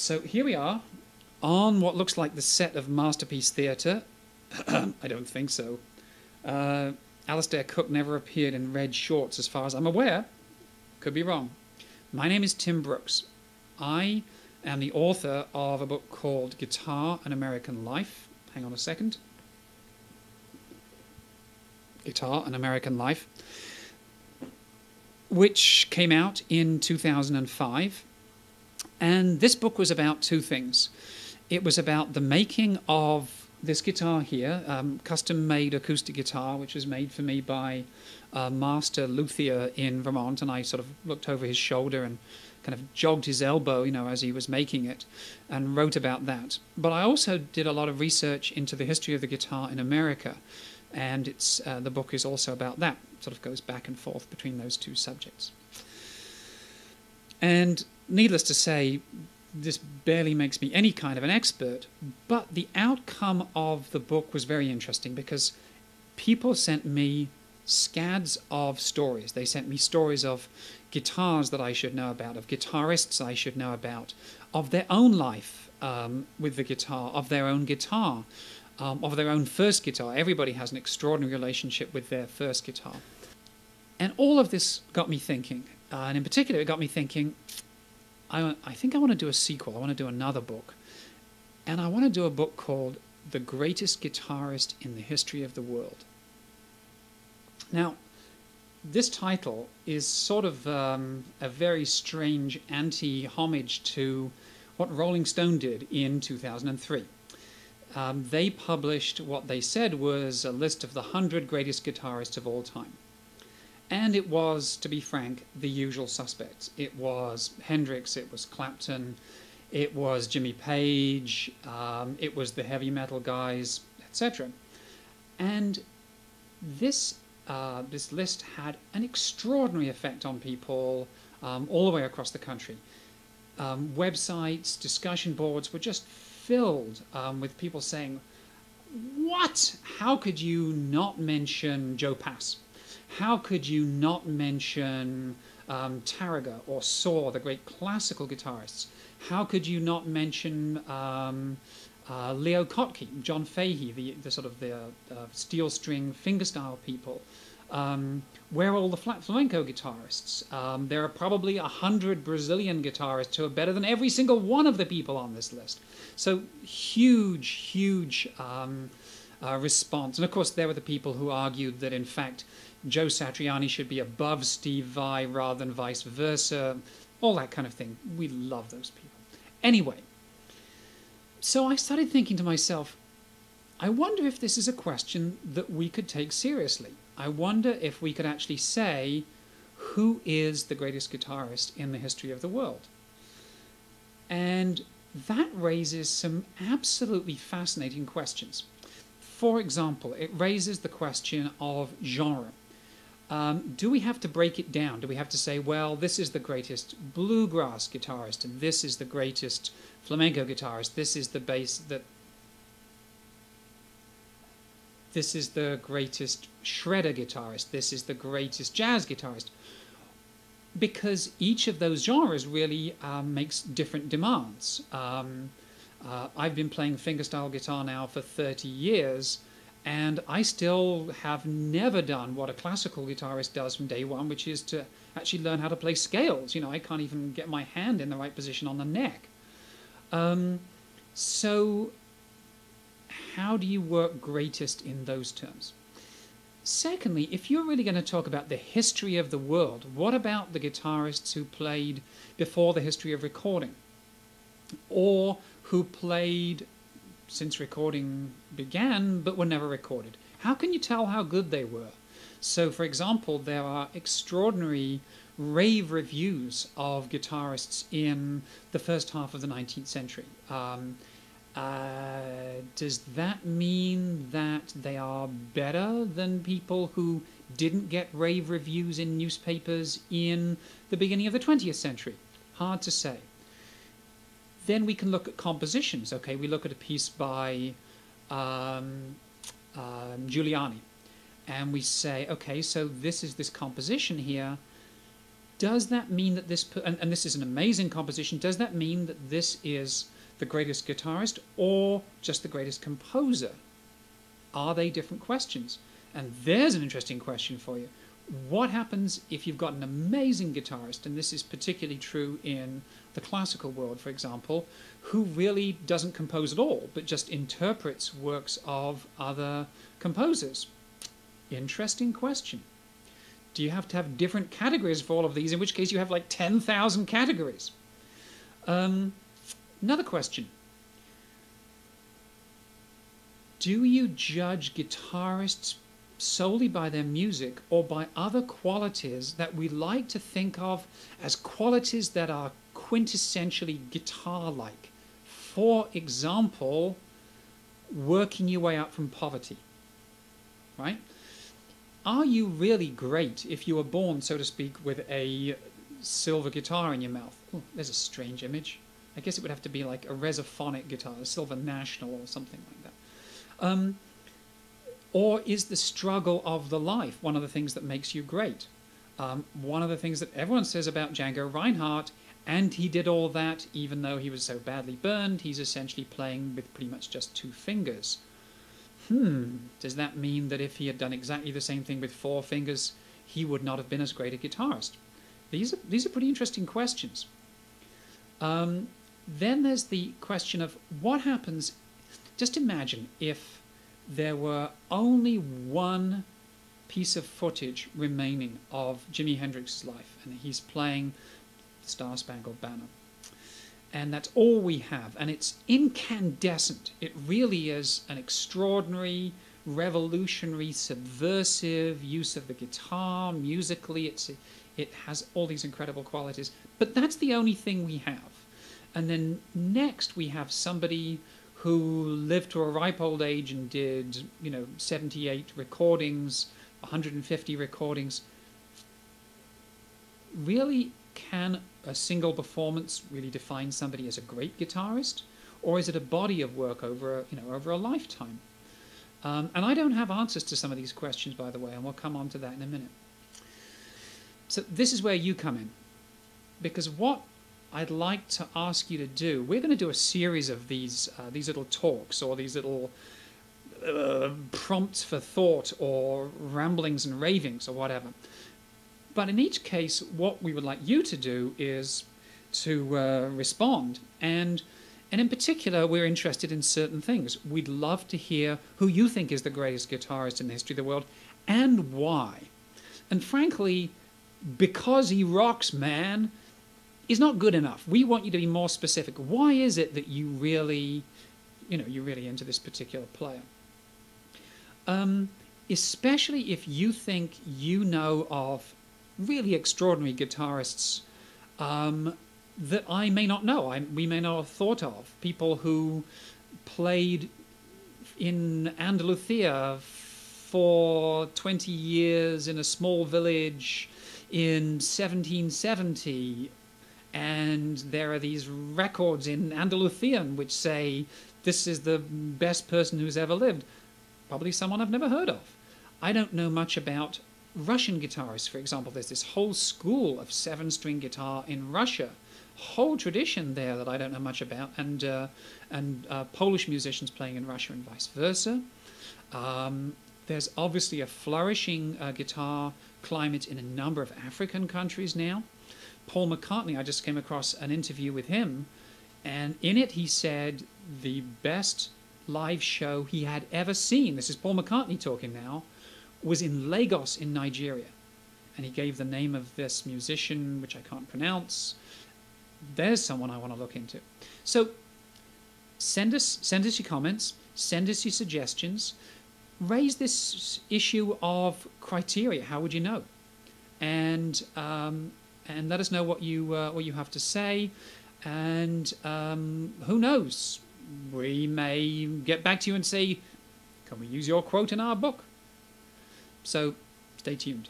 So here we are on what looks like the set of Masterpiece Theatre. I don't think so. Alistair Cook never appeared in red shorts as far as I'm aware. Could be wrong. My name is Tim Brookes. I am the author of a book called Guitar: An American Life. Hang on a second. Guitar: An American Life, which came out in 2005. And this book was about two things. It was about the making of this guitar here, custom-made acoustic guitar, which was made for me by a master luthier in Vermont, and I sort of looked over his shoulder and kind of jogged his elbow, as he was making it, and wrote about that. But I also did a lot of research into the history of the guitar in America, and the book is also about that. It sort of goes back and forth between those two subjects. And needless to say, this barely makes me any kind of an expert, but the outcome of the book was very interesting because people sent me scads of stories. They sent me stories of guitars that I should know about, of guitarists I should know about, of their own life with the guitar, of their own guitar, of their own first guitar. Everybody has an extraordinary relationship with their first guitar. And all of this got me thinking, and in particular it got me thinking, I think I want to do a sequel. I want to do another book. And I want to do a book called The Greatest Guitarist in the History of the World. Now, this title is sort of a very strange anti-homage to what Rolling Stone did in 2003. They published what they said was a list of the 100 greatest guitarists of all time. And it was, to be frank, the usual suspects. It was Hendrix, it was Clapton, it was Jimmy Page, it was the heavy metal guys, etc. And this list had an extraordinary effect on people all the way across the country. Websites, discussion boards were just filled with people saying, "What? How could you not mention Joe Pass? How could you not mention Tarrega or Saw, the great classical guitarists? How could you not mention Leo Kottke, John Fahey, the sort of the steel string fingerstyle people? Where are all the flamenco guitarists? There are probably 100 Brazilian guitarists who are better than every single one of the people on this list." So huge response. And of course there were the people who argued that in fact Joe Satriani should be above Steve Vai rather than vice versa, all that kind of thing. We love those people. Anyway, so I started thinking to myself, I wonder if this is a question that we could take seriously. I wonder if we could actually say, who is the greatest guitarist in the history of the world? And that raises some absolutely fascinating questions. For example, it raises the question of genre. Do we have to break it down? Do we have to say, well, this is the greatest bluegrass guitarist, and this is the greatest flamenco guitarist, this is the greatest shredder guitarist, this is the greatest jazz guitarist? Because each of those genres really makes different demands. I've been playing fingerstyle guitar now for 30 years, and I still have never done what a classical guitarist does from day one, which is to actually learn how to play scales. I can't even get my hand in the right position on the neck. So how do you work greatest in those terms? Secondly, if you're really going to talk about the history of the world, what about the guitarists who played before the history of recording? Or who played since recording began but were never recorded? How can you tell how good they were? So, for example, there are extraordinary rave reviews of guitarists in the first half of the 19th century. Does that mean that they are better than people who didn't get rave reviews in newspapers in the beginning of the 20th century? Hard to say. Then we can look at compositions. Okay, we look at a piece by Giuliani, and we say, okay, so this is this composition here. does that mean that and this is an amazing composition, does that mean that this is the greatest guitarist or just the greatest composer? Are they different questions? And there's an interesting question for you. What happens if you've got an amazing guitarist, and this is particularly true in the classical world, for example, who really doesn't compose at all, but just interprets works of other composers? Interesting question. Do you have to have different categories for all of these, in which case you have like 10,000 categories? Another question. Do you judge guitarists solely by their music or by other qualities that we like to think of as qualities that are quintessentially guitar-like? For example, working your way up from poverty, right? Are you really great if you were born, so to speak, with a silver guitar in your mouth? Oh, there's a strange image. I guess it would have to be like a resophonic guitar, a silver national or something like that. Or is the struggle of the life one of the things that makes you great? One of the things that everyone says about Django Reinhardt, and he did all that even though he was so badly burned, he's essentially playing with pretty much just 2 fingers. Does that mean that if he had done exactly the same thing with 4 fingers, he would not have been as great a guitarist? These are pretty interesting questions. Then there's the question of what happens. Just imagine if there were only one piece of footage remaining of Jimi Hendrix's life, and he's playing the Star-Spangled Banner. And that's all we have, and it's incandescent. It really is an extraordinary, revolutionary, subversive use of the guitar. Musically, it has all these incredible qualities. But that's the only thing we have. And then next we have somebody who lived to a ripe old age and did, 78 recordings, 150 recordings. Really, can a single performance really define somebody as a great guitarist, or is it a body of work over a lifetime? And I don't have answers to some of these questions, by the way, and we'll come on to that in a minute. So this is where you come in, because what I'd like to ask you to do, we're going to do a series of these little talks, or these little prompts for thought, or ramblings and ravings, or whatever. But in each case, what we would like you to do is to respond. And in particular, we're interested in certain things. We'd love to hear who you think is the greatest guitarist in the history of the world and why. And frankly, because he rocks, man, is not good enough. We want you to be more specific. Why is it that you really, you're really into this particular player? Especially if you think you know of really extraordinary guitarists that I may not know, we may not have thought of. People who played in Andalusia for 20 years in a small village in 1770, and there are these records in Andalusian which say this is the best person who's ever lived. Probably someone I've never heard of. I don't know much about Russian guitarists, for example. There's this whole school of 7-string guitar in Russia, whole tradition there that I don't know much about, and Polish musicians playing in Russia and vice versa. There's obviously a flourishing guitar climate in a number of African countries now. Paul McCartney, I just came across an interview with him, and in it he said the best live show he had ever seen, this is Paul McCartney talking now, was in Lagos in Nigeria. And he gave the name of this musician, which I can't pronounce. There's someone I want to look into. So send us your comments, send us your suggestions, raise this issue of criteria. How would you know? And let us know what you have to say. And who knows? We may get back to you and say, can we use your quote in our book? So stay tuned.